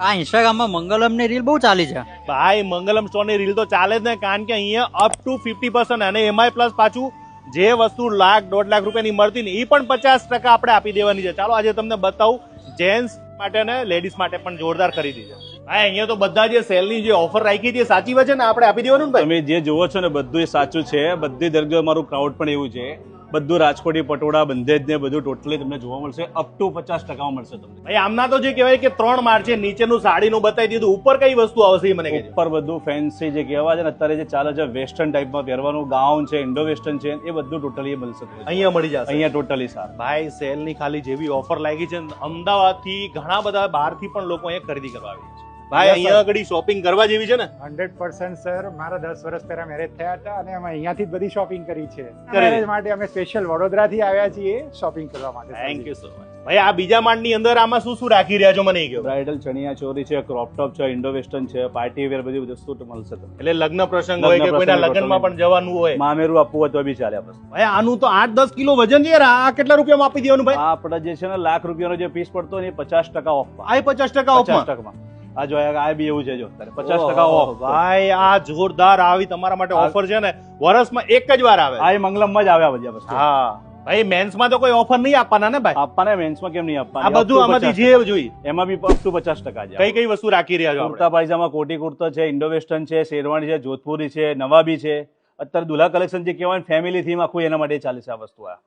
આ ઇન્સ્ટાગ્રામમાં મંગલમની રીલ બહુ ચાલી છે. ભાઈ મંગલમ સ્ટોરની રીલ તો ચાલે જ ને, કારણ કે અહીંયા અપ ટુ 50% અને એમાંય પ્લસ પાછું જે વસ્તુ લાખ 1.5 લાખ રૂપિયાની મળતી ને એ પણ 50% આપણે આપી દેવાની છે. ચાલો આજે તમને બતાવું જેન્ટ્સ માટે ને લેડીઝ માટે પણ જોરદાર ખરીદી છે. ભાઈ અહીંયા તો બધા જે સેલની જે ઓફર રાખી છે સાચી વાત છે ને, આપણે આપી દેવાનું ને ભાઈ. તમે જે જોવો છો ને બધું એ સાચું છે. બધી દરગાહ મારું ક્રાઉડ પણ એવું છે. બધું રાજકોટી પટોળા બંધેજ ને બધું ટોટલી તમને જોવા મળશે. અપ ટુ 50% મળશે તમને. ભાઈ આમના તો જે કહેવાય કે 3 માળ છે, નીચેનું સાડીનું બતાવી દીધું, ઉપર કઈ વસ્તુ આવશે એ મને કહેજો. ઉપર બધું ફેન્સી જે કહેવાય છે ને અત્યારે જે ચાલે છે વેસ્ટર્ન ટાઈપમાં પહેરવાનું, ગાઉન છે, ઇન્ડો વેસ્ટર્ન છે, એ બધું ટોટલી મળશે તમને. અહીંયા મળી જશે. અહીંયા ટોટલી સારું. ભાઈ સેલની ખાલી જેવી ઓફર લાગી છે, અમદાવાદથી ઘણા બધા બહારથી પણ લોકો અહીંયા ખરીદી કરવા આવી છે. ભાઈ અહીંયા આગળ શોપિંગ કરવા જેવી છે ને. 100% સર. મારા 10 વર્ષ પહેલા મેરેજ થયા હતા અને અમે અહીંયાથી જ બધી શોપિંગ કરી છે. કરી. મેરેજ માટે અમે સ્પેશિયલ વડોદરાથી આવ્યા છીએ શોપિંગ કરવા માટે. Thank you so much. ભાઈ આ બીજા માળની અંદર આમાં શું શું રાખી રહ્યા છો મને એ કહો. બ્રાઇડલ ચણિયા ચોરી છે, ક્રોપ ટોપ છે, ઇન્ડો વેસ્ટર્ન છે, પાર્ટી વેર બધી વસ્તુ મળશે તમને. એટલે લગ્ન પ્રસંગ હોય કે કોઈના લગ્નમાં પણ જવાનું હોય, મામેરું આપવું હોય તો બી ચાલે આપણે. ભાઈ આનું તો 8-10 કિલો વજન છે યાર. આ કેટલા રૂપિયામાં આપી દેવાનું ભાઈ? આ આપણા જે છે ને લાખ રૂપિયાનો જે પીસ પડતો હોય ને એ 50% ઓફ. આ 50% ઓફમાં. 50%. આ જો આ બી એવું છે જો અત્યારે 50% ઓફ. ભાઈ આ જોરદાર આવી તમારા માટે ઓફર છે ને, વર્ષમાં એક જ વાર આવે. આ મંગલમમાં જ આવે આ બધી વસ્તુ. હા ભાઈ મેન્સમાં તો કોઈ ઓફર નહીં આપવાના ને ભાઈ? આપવાના મેન્સમાં કેમ નહીં આ આપવાના? બધું આમાંથી જે જોઈએ એમાં બી અપ ટુ 50% છે. કઈ વસ્તુ રાખી રહ્યા છો આપણે? કુર્તા પાયજામા, કોટી કુર્તો છે, ઇન્ડો વેસ્ટર્ન છે, શેરવાણી છે, જોધપુરી છે, નવાબી છે. અત્યારે દુલ્હા કલેક્શન જે કહેવાય ફેમિલી થીમ આખું એના માટે ચાલે છે આ વસ્તુ. આ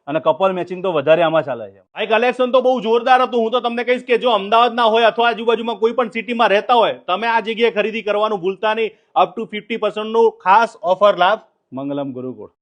અને કપલ મેચિંગ તો વધારે આમાં ચાલે છે. ભાઈ કલેક્શન તો બહુ જોરદાર હતું. હું તો તમને કહીશ કે જો અમદાવાદના હોય અથવા આજુબાજુમાં કોઈ પણ સિટીમાં રહેતા હોય, તમે આ જગ્યાએ ખરીદી કરવાનું ભૂલતા નહીં. અપ ટુ 50% નું ખાસ ઓફર લાભ મંગલમ ગુરુકુળ.